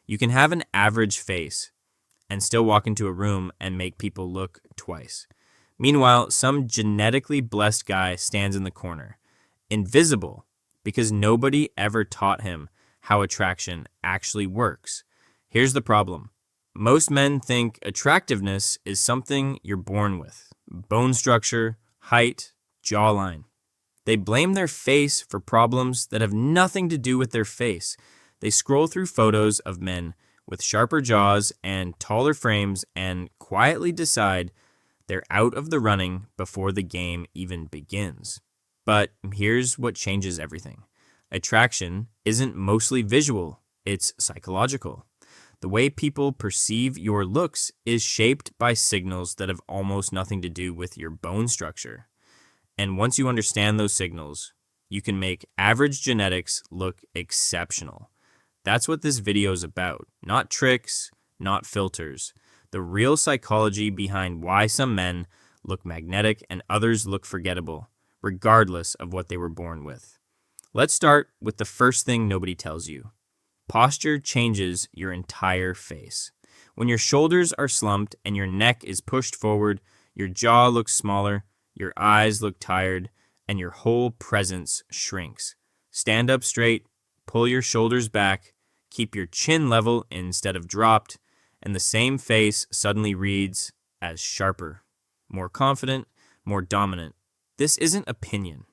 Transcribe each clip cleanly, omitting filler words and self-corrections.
You can have an average face and still walk into a room and make people look twice. Meanwhile, some genetically blessed guy stands in the corner, invisible, because nobody ever taught him how attraction actually works. Here's the problem. Most men think attractiveness is something you're born with. Bone structure, height, jawline. They blame their face for problems that have nothing to do with their face. They scroll through photos of men with sharper jaws and taller frames and quietly decide they're out of the running before the game even begins. But here's what changes everything. Attraction isn't mostly visual, it's psychological. The way people perceive your looks is shaped by signals that have almost nothing to do with your bone structure. And once you understand those signals, you can make average genetics look exceptional. That's what this video is about. Not tricks, not filters. The real psychology behind why some men look magnetic and others look forgettable, regardless of what they were born with. Let's start with the first thing nobody tells you. Posture changes your entire face. When your shoulders are slumped and your neck is pushed forward, your jaw looks smaller, your eyes look tired, and your whole presence shrinks. Stand up straight, pull your shoulders back, keep your chin level instead of dropped, and the same face suddenly reads as sharper, more confident, more dominant. This isn't opinion.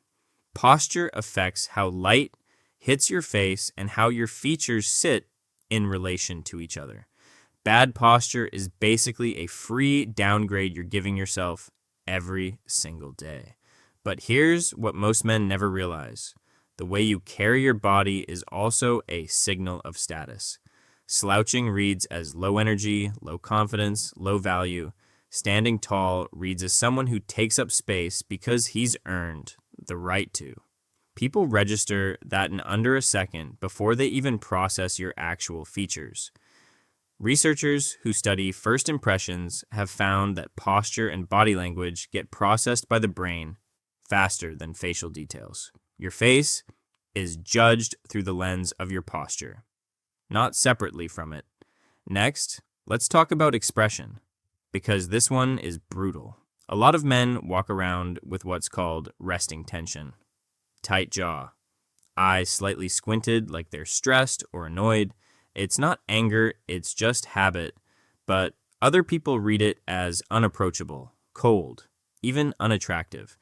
Posture affects how light hits your face and how your features sit in relation to each other. Bad posture is basically a free downgrade you're giving yourself every single day. But here's what most men never realize. The way you carry your body is also a signal of status. Slouching reads as low energy, low confidence, low value. Standing tall reads as someone who takes up space because he's earned the right to. People register that in under a second before they even process your actual features. Researchers who study first impressions have found that posture and body language get processed by the brain faster than facial details. Your face is judged through the lens of your posture, not separately from it. Next, let's talk about expression, because this one is brutal. A lot of men walk around with what's called resting tension. Tight jaw, eyes slightly squinted like they're stressed or annoyed. It's not anger, it's just habit, but other people read it as unapproachable, cold, even unattractive.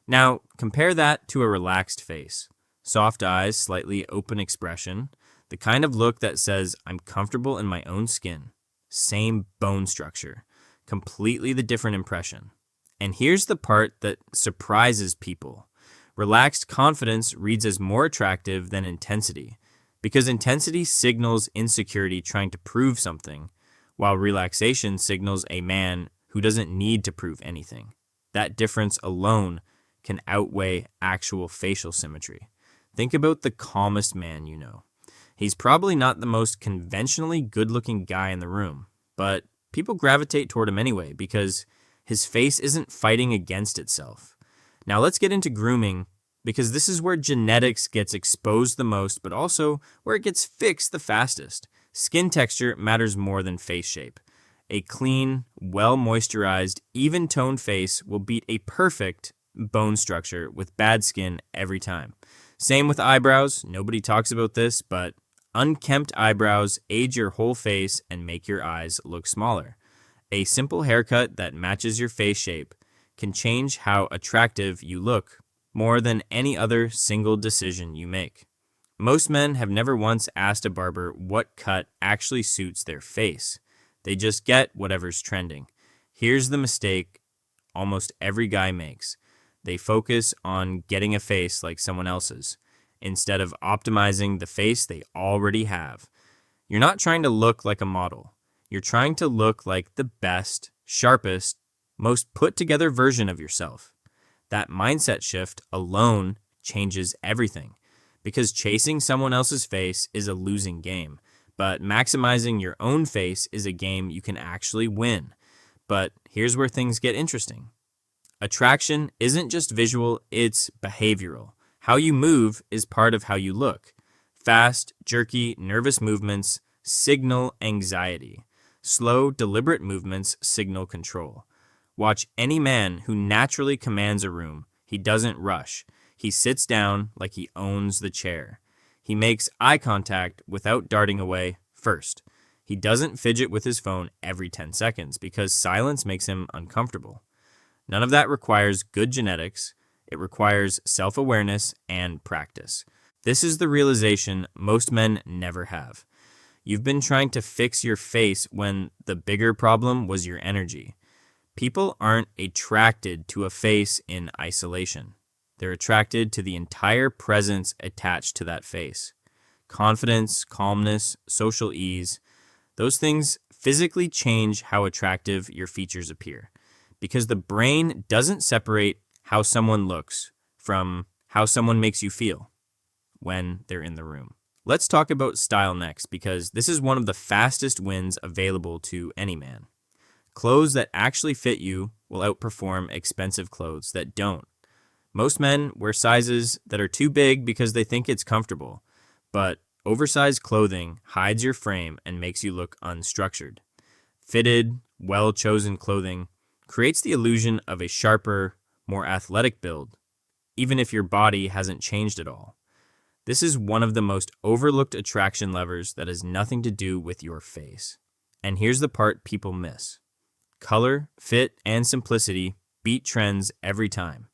Now, compare that to a relaxed face. Soft eyes, slightly open expression, the kind of look that says, I'm comfortable in my own skin. Same bone structure, completely the different impression. And here's the part that surprises people. Relaxed confidence reads as more attractive than intensity, because intensity signals insecurity trying to prove something, while relaxation signals a man who doesn't need to prove anything. That difference alone can outweigh actual facial symmetry. Think about the calmest man you know. He's probably not the most conventionally good-looking guy in the room, but people gravitate toward him anyway because his face isn't fighting against itself. Now let's get into grooming, because this is where genetics gets exposed the most, but also where it gets fixed the fastest. Skin texture matters more than face shape. A clean, well-moisturized, even-toned face will beat a perfect bone structure with bad skin every time. Same with eyebrows. Nobody talks about this, but unkempt eyebrows age your whole face and make your eyes look smaller. A simple haircut that matches your face shape can change how attractive you look more than any other single decision you make. Most men have never once asked a barber what cut actually suits their face. They just get whatever's trending. Here's the mistake almost every guy makes. They focus on getting a face like someone else's, instead of optimizing the face they already have. You're not trying to look like a model. You're trying to look like the best, sharpest, most put-together version of yourself. That mindset shift alone changes everything, because chasing someone else's face is a losing game, but maximizing your own face is a game you can actually win. But here's where things get interesting. Attraction isn't just visual, it's behavioral. How you move is part of how you look. Fast, jerky, nervous movements signal anxiety. Slow, deliberate movements signal control. Watch any man who naturally commands a room. He doesn't rush. He sits down like he owns the chair. He makes eye contact without darting away first. He doesn't fidget with his phone every 10 seconds because silence makes him uncomfortable. None of that requires good genetics. It requires self-awareness and practice. This is the realization most men never have. You've been trying to fix your face when the bigger problem was your energy. People aren't attracted to a face in isolation. They're attracted to the entire presence attached to that face. Confidence, calmness, social ease, those things physically change how attractive your features appear because the brain doesn't separate how someone looks from how someone makes you feel when they're in the room. Let's talk about style next because this is one of the fastest wins available to any man. Clothes that actually fit you will outperform expensive clothes that don't. Most men wear sizes that are too big because they think it's comfortable, but oversized clothing hides your frame and makes you look unstructured. Fitted, well-chosen clothing creates the illusion of a sharper, more athletic build, even if your body hasn't changed at all. This is one of the most overlooked attraction levers that has nothing to do with your face. And here's the part people miss. Color, fit, and simplicity beat trends every time.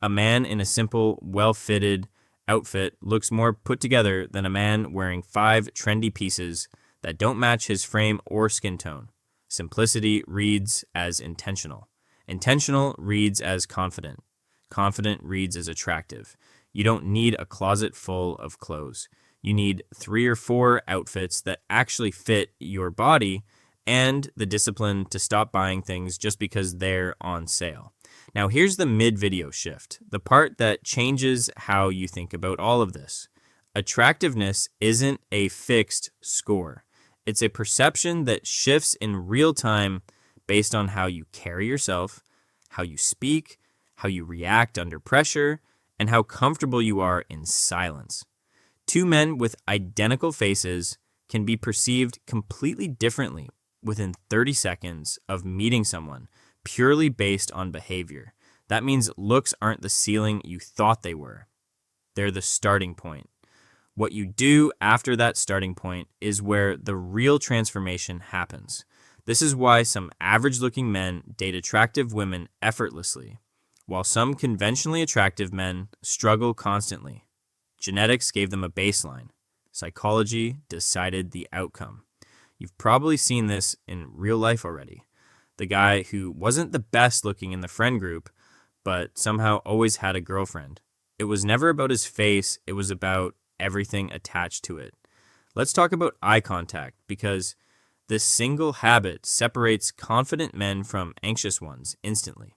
A man in a simple, well-fitted outfit looks more put together than a man wearing 5 trendy pieces that don't match his frame or skin tone. Simplicity reads as intentional. Intentional reads as confident. Confident reads as attractive. You don't need a closet full of clothes. You need 3 or 4 outfits that actually fit your body and the discipline to stop buying things just because they're on sale. Now here's the mid-video shift, the part that changes how you think about all of this. Attractiveness isn't a fixed score. It's a perception that shifts in real time based on how you carry yourself, how you speak, how you react under pressure, and how comfortable you are in silence. 2 men with identical faces can be perceived completely differently within 30 seconds of meeting someone purely based on behavior. That means looks aren't the ceiling you thought they were. They're the starting point. What you do after that starting point is where the real transformation happens. This is why some average-looking men date attractive women effortlessly, while some conventionally attractive men struggle constantly. Genetics gave them a baseline. Psychology decided the outcome. You've probably seen this in real life already. The guy who wasn't the best looking in the friend group, but somehow always had a girlfriend. It was never about his face, it was about everything attached to it. Let's talk about eye contact, because this single habit separates confident men from anxious ones instantly.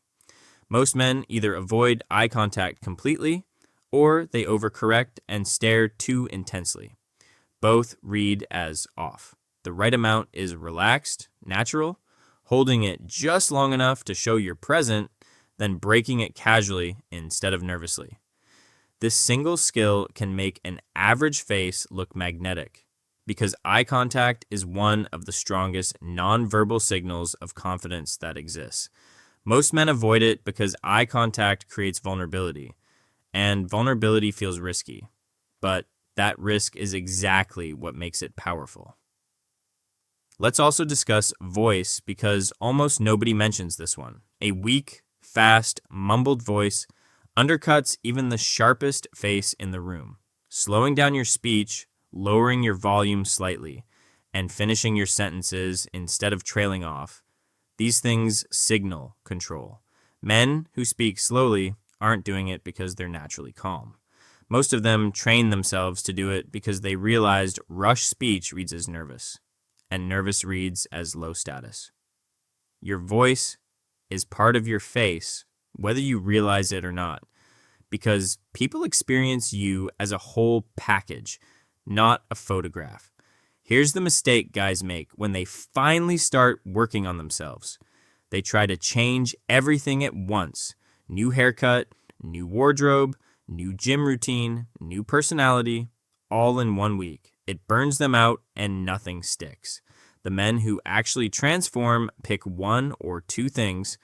Most men either avoid eye contact completely, or they overcorrect and stare too intensely. Both read as off. The right amount is relaxed, natural, holding it just long enough to show you're present, then breaking it casually instead of nervously. This single skill can make an average face look magnetic, because eye contact is one of the strongest nonverbal signals of confidence that exists. Most men avoid it because eye contact creates vulnerability, and vulnerability feels risky, but that risk is exactly what makes it powerful. Let's also discuss voice, because almost nobody mentions this one. A weak, fast, mumbled voice undercuts even the sharpest face in the room. Slowing down your speech, lowering your volume slightly, and finishing your sentences instead of trailing off, these things signal control. Men who speak slowly aren't doing it because they're naturally calm. Most of them train themselves to do it because they realized rush speech reads as nervous, and nervous reads as low status. Your voice is part of your face, whether you realize it or not, because people experience you as a whole package, not a photograph. Here's the mistake guys make when they finally start working on themselves. They try to change everything at once. New haircut, new wardrobe, new gym routine, new personality, all in 1 week. It burns them out and nothing sticks. The men who actually transform pick one or two things,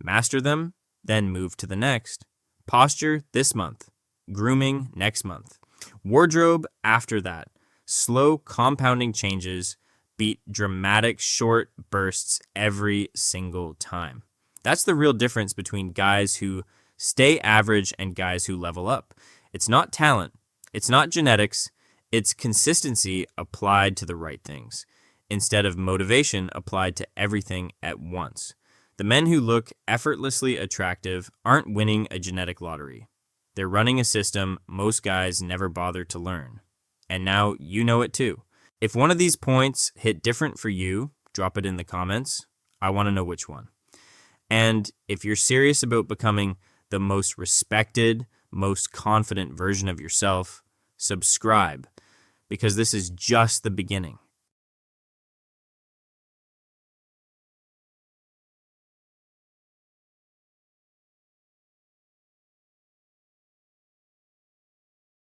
master them, then move to the next. Posture this month. Grooming next month. Wardrobe after that. Slow compounding changes beat dramatic short bursts every single time. That's the real difference between guys who stay average and guys who level up. It's not talent. It's not genetics. It's consistency applied to the right things, instead of motivation applied to everything at once. The men who look effortlessly attractive aren't winning a genetic lottery. They're running a system most guys never bother to learn. And now you know it too. If one of these points hit different for you, drop it in the comments. I want to know which one. And if you're serious about becoming the most respected, most confident version of yourself, subscribe, because this is just the beginning.